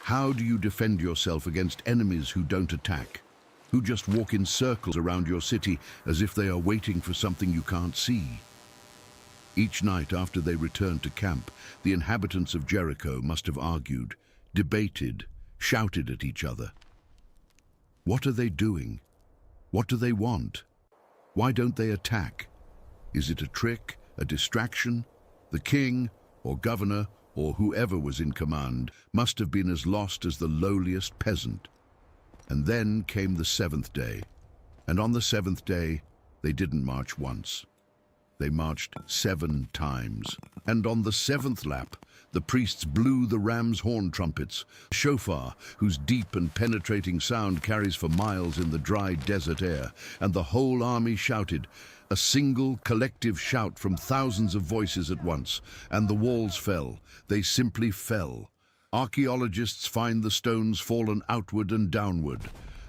How do you defend yourself against enemies who don't attack, who just walk in circles around your city as if they are waiting for something you can't see? Each night after they returned to camp, the inhabitants of Jericho must have argued, debated, shouted at each other. What are they doing? What do they want? Why don't they attack? Is it a trick, a distraction? The king, or governor, or whoever was in command, must have been as lost as the lowliest peasant. And then came the seventh day. And on the seventh day, they didn't march once. They marched 7 times. And on the 7th lap, the priests blew the ram's horn trumpets, shofar, whose deep and penetrating sound carries for miles in the dry desert air, and the whole army shouted, a single collective shout from thousands of voices at once, and the walls fell. They simply fell. Archaeologists find the stones fallen outward and downward.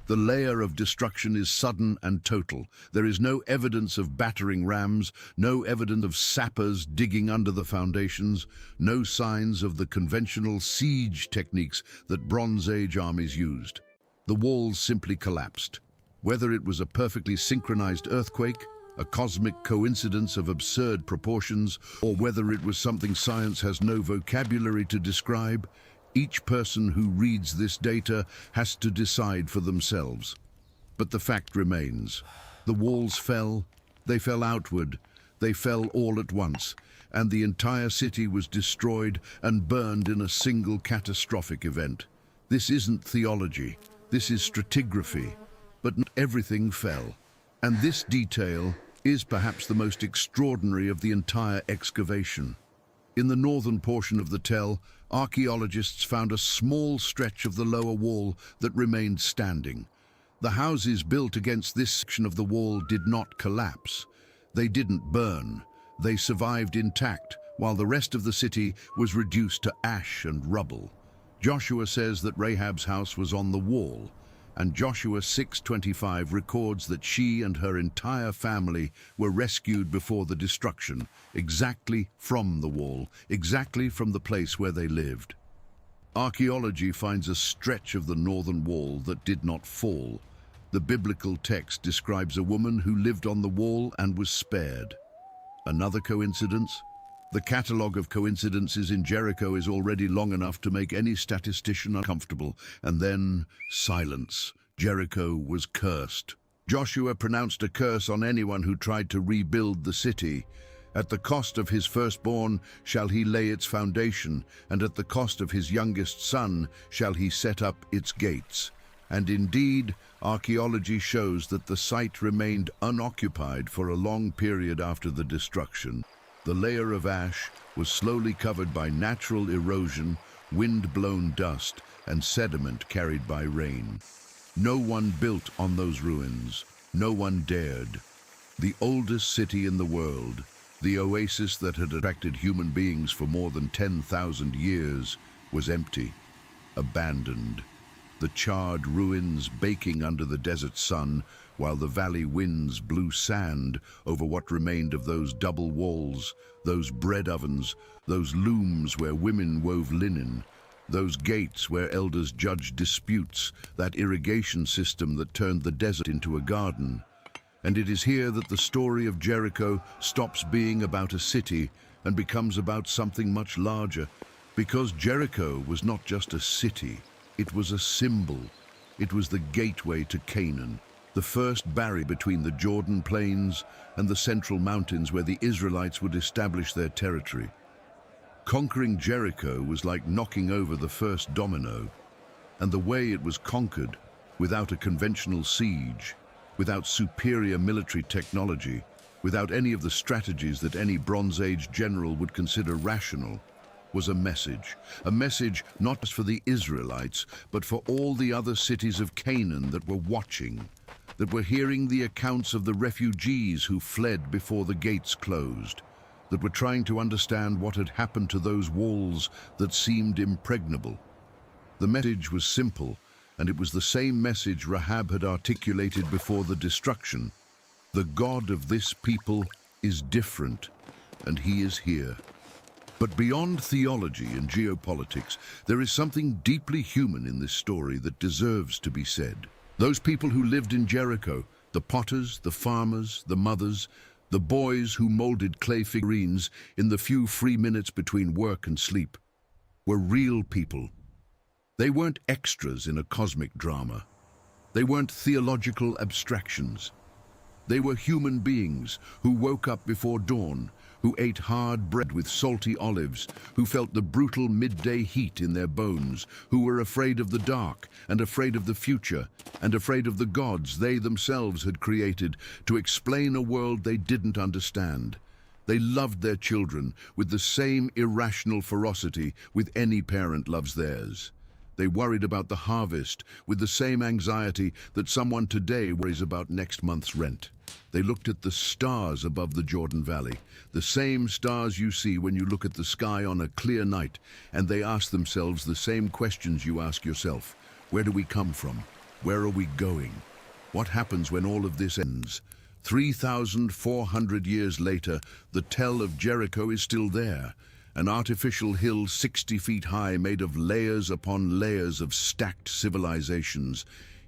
The layer of destruction is sudden and total. There is no evidence of battering rams, no evidence of sappers digging under the foundations, no signs of the conventional siege techniques that Bronze Age armies used. The walls simply collapsed. Whether it was a perfectly synchronized earthquake, a cosmic coincidence of absurd proportions, or whether it was something science has no vocabulary to describe, each person who reads this data has to decide for themselves. But the fact remains. The walls fell, they fell outward, they fell all at once, and the entire city was destroyed and burned in a single catastrophic event. This isn't theology, this is stratigraphy, but not everything fell. And this detail is perhaps the most extraordinary of the entire excavation. In the northern portion of the tell, archaeologists found a small stretch of the lower wall that remained standing. The houses built against this section of the wall did not collapse. They didn't burn. They survived intact, while the rest of the city was reduced to ash and rubble. Joshua says that Rahab's house was on the wall, and Joshua 6:25 records that she and her entire family were rescued before the destruction, exactly from the wall, exactly from the place where they lived. Archaeology finds a stretch of the northern wall that did not fall. The biblical text describes a woman who lived on the wall and was spared. Another coincidence? The catalogue of coincidences in Jericho is already long enough to make any statistician uncomfortable. And then, silence. Jericho was cursed. Joshua pronounced a curse on anyone who tried to rebuild the city. At the cost of his firstborn shall he lay its foundation, and at the cost of his youngest son shall he set up its gates. And indeed, archaeology shows that the site remained unoccupied for a long period after the destruction. The layer of ash was slowly covered by natural erosion, wind-blown dust, and sediment carried by rain. No one built on those ruins. No one dared. The oldest city in the world, the oasis that had attracted human beings for more than 10,000 years, was empty, abandoned. The charred ruins baking under the desert sun, while the valley winds blew sand over what remained of those double walls, those bread ovens, those looms where women wove linen, those gates where elders judged disputes, that irrigation system that turned the desert into a garden. And it is here that the story of Jericho stops being about a city and becomes about something much larger, because Jericho was not just a city, it was a symbol. It was the gateway to Canaan, the first barrier between the Jordan plains and the central mountains where the Israelites would establish their territory. Conquering Jericho was like knocking over the first domino, and the way it was conquered, without a conventional siege, without superior military technology, without any of the strategies that any Bronze Age general would consider rational, was a message not just for the Israelites, but for all the other cities of Canaan that were watching, that were hearing the accounts of the refugees who fled before the gates closed, that were trying to understand what had happened to those walls that seemed impregnable. The message was simple, and it was the same message Rahab had articulated before the destruction. The God of this people is different. and he is here. But beyond theology and geopolitics, there is something deeply human in this story that deserves to be said. Those people who lived in Jericho, the potters, the farmers, the mothers, the boys who molded clay figurines in the few free minutes between work and sleep, were real people. They weren't extras in a cosmic drama. They weren't theological abstractions. They were human beings who woke up before dawn, who ate hard bread with salty olives, who felt the brutal midday heat in their bones, who were afraid of the dark and afraid of the future and afraid of the gods they themselves had created to explain a world they didn't understand. They loved their children with the same irrational ferocity with any parent loves theirs. They worried about the harvest with the same anxiety that someone today worries about next month's rent. They looked at the stars above the Jordan Valley, the same stars you see when you look at the sky on a clear night, and they asked themselves the same questions you ask yourself. Where do we come from? Where are we going? What happens when all of this ends? 3,400 years later, the tell of Jericho is still there. An artificial hill 60 feet high made of layers upon layers of stacked civilizations,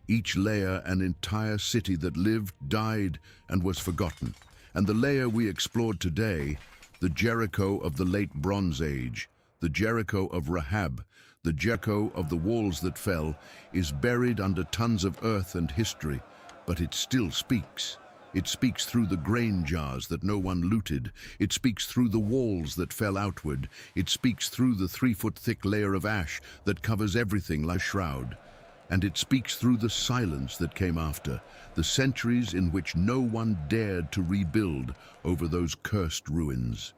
each layer an entire city that lived, died, and was forgotten. And the layer we explored today, the Jericho of the late Bronze Age, the Jericho of Rahab, the Jericho of the walls that fell, is buried under tons of earth and history, but it still speaks. It speaks through the grain jars that no one looted. It speaks through the walls that fell outward. It speaks through the 3-foot-thick layer of ash that covers everything like a shroud. And it speaks through the silence that came after, the centuries in which no one dared to rebuild over those cursed ruins.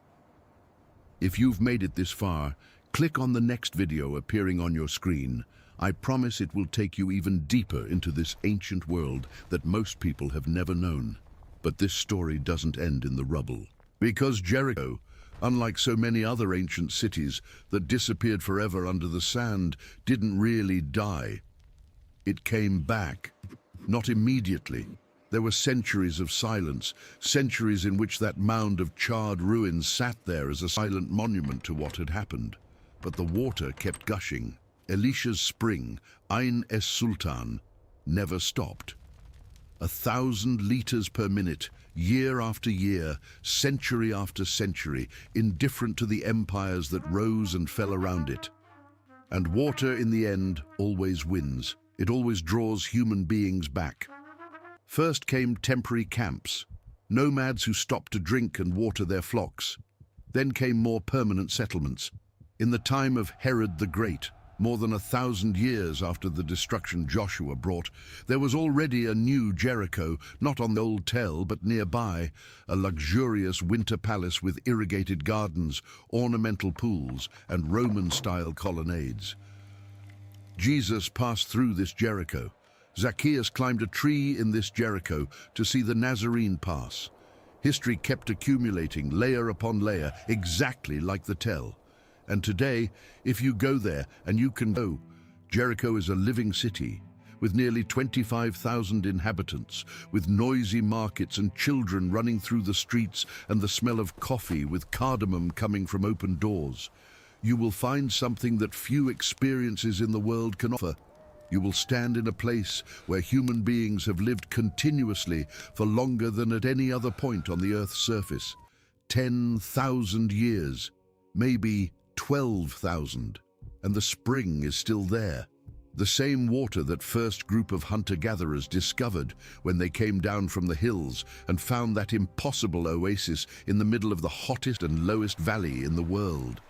If you've made it this far, click on the next video appearing on your screen. I promise it will take you even deeper into this ancient world that most people have never known. But this story doesn't end in the rubble. Because Jericho, unlike so many other ancient cities that disappeared forever under the sand, didn't really die. It came back. Not immediately. There were centuries of silence, centuries in which that mound of charred ruins sat there as a silent monument to what had happened. But the water kept gushing. Elisha's spring, es-Sultan, never stopped. 1,000 liters per minute, year after year, century after century, indifferent to the empires that rose and fell around it. And water, in the end, always wins. It always draws human beings back. First came temporary camps, nomads who stopped to drink and water their flocks. Then came more permanent settlements. In the time of Herod the Great, more than 1,000 years after the destruction Joshua brought, there was already a new Jericho, not on the old tell, but nearby, a luxurious winter palace with irrigated gardens, ornamental pools, and Roman-style colonnades. Jesus passed through this Jericho. Zacchaeus climbed a tree in this Jericho to see the Nazarene pass. History kept accumulating, layer upon layer, exactly like the tell. And today, if you go there, and you can go, Jericho is a living city, with nearly 25,000 inhabitants, with noisy markets and children running through the streets and the smell of coffee with cardamom coming from open doors. You will find something that few experiences in the world can offer. You will stand in a place where human beings have lived continuously for longer than at any other point on the Earth's surface. 10,000 years, maybe 12,000, and the spring is still there. The same water that first group of hunter-gatherers discovered when they came down from the hills and found that impossible oasis in the middle of the hottest and lowest valley in the world.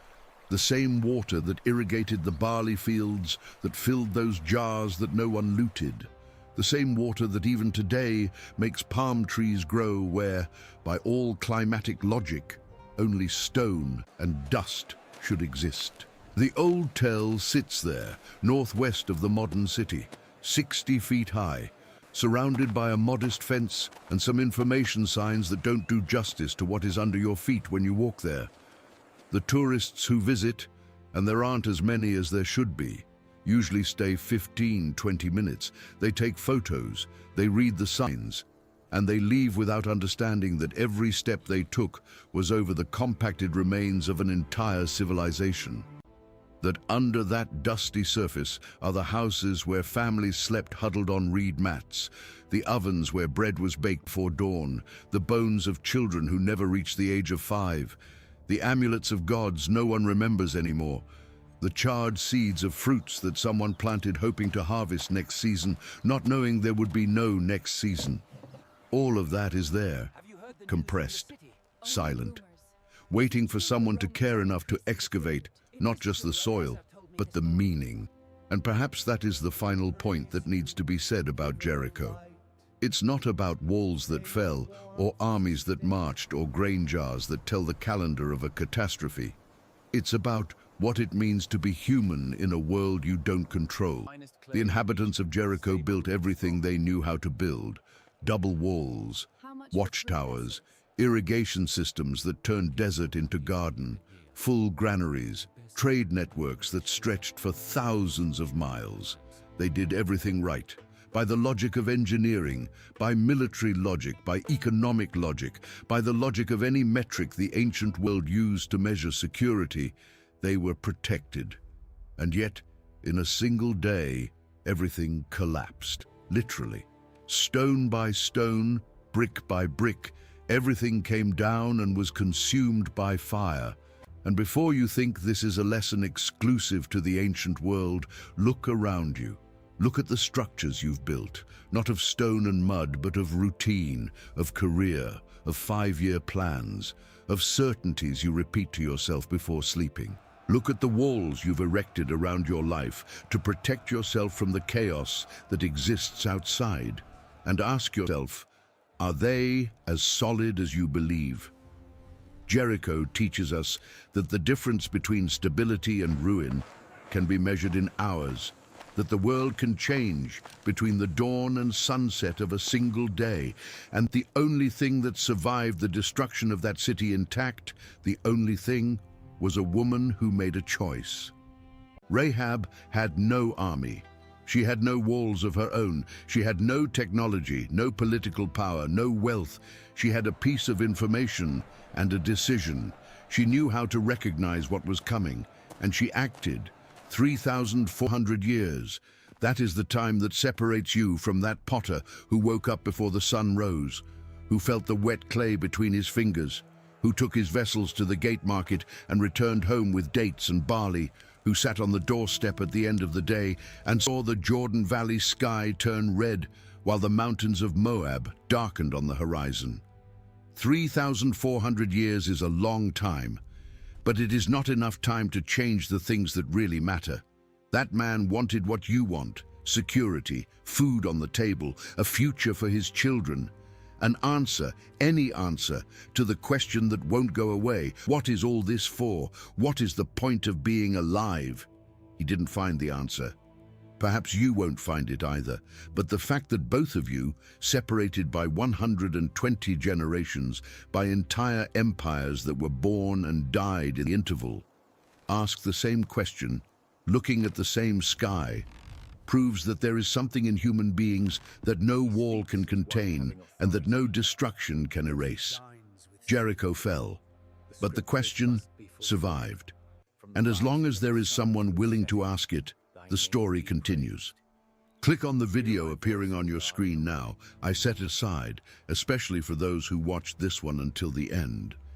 The same water that irrigated the barley fields, that filled those jars that no one looted. The same water that even today makes palm trees grow where, by all climatic logic, only stone and dust should exist. The old tell sits there, northwest of the modern city, 60 feet high, surrounded by a modest fence and some information signs that don't do justice to what is under your feet when you walk there. The tourists who visit, and there aren't as many as there should be, usually stay 15-20 minutes. They take photos, they read the signs, and they leave without understanding that every step they took was over the compacted remains of an entire civilization. That under that dusty surface are the houses where families slept huddled on reed mats, the ovens where bread was baked before dawn, the bones of children who never reached the age of 5, the amulets of gods no one remembers anymore, the charred seeds of fruits that someone planted hoping to harvest next season, not knowing there would be no next season. All of that is there, compressed, silent, waiting for someone to care enough to excavate not just the soil, but the meaning. And perhaps that is the final point that needs to be said about Jericho. It's not about walls that fell, or armies that marched, or grain jars that tell the calendar of a catastrophe. It's about what it means to be human in a world you don't control. The inhabitants of Jericho built everything they knew how to build: double walls, watchtowers, irrigation systems that turned desert into garden, full granaries, trade networks that stretched for thousands of miles. They did everything right. By the logic of engineering, by military logic, by economic logic, by the logic of any metric the ancient world used to measure security, they were protected. And yet, in a single day, everything collapsed, literally. Stone by stone, brick by brick, everything came down and was consumed by fire. And before you think this is a lesson exclusive to the ancient world, look around you. Look at the structures you've built, not of stone and mud, but of routine, of career, of 5-year plans, of certainties you repeat to yourself before sleeping. Look at the walls you've erected around your life to protect yourself from the chaos that exists outside. And ask yourself, are they as solid as you believe? Jericho teaches us that the difference between stability and ruin can be measured in hours, that the world can change between the dawn and sunset of a single day, and the only thing that survived the destruction of that city intact, the only thing, was a woman who made a choice. Rahab had no army. She had no walls of her own. She had no technology, no political power, no wealth. She had a piece of information and a decision. She knew how to recognize what was coming, and she acted. 3,400 years. That is the time that separates you from that potter who woke up before the sun rose, who felt the wet clay between his fingers, who took his vessels to the gate market and returned home with dates and barley, who sat on the doorstep at the end of the day and saw the Jordan Valley sky turn red while the mountains of Moab darkened on the horizon. 3,400 years is a long time, but it is not enough time to change the things that really matter. That man wanted what you want: security, food on the table, a future for his children. An answer, any answer, to the question that won't go away. What is all this for? What is the point of being alive? He didn't find the answer. Perhaps you won't find it either, but the fact that both of you, separated by 120 generations, by entire empires that were born and died in the interval, ask the same question, looking at the same sky, proves that there is something in human beings that no wall can contain and that no destruction can erase. Jericho fell, but the question survived. And as long as there is someone willing to ask it, the story continues. Click on the video appearing on your screen now. I set aside, especially for those who watched this one until the end.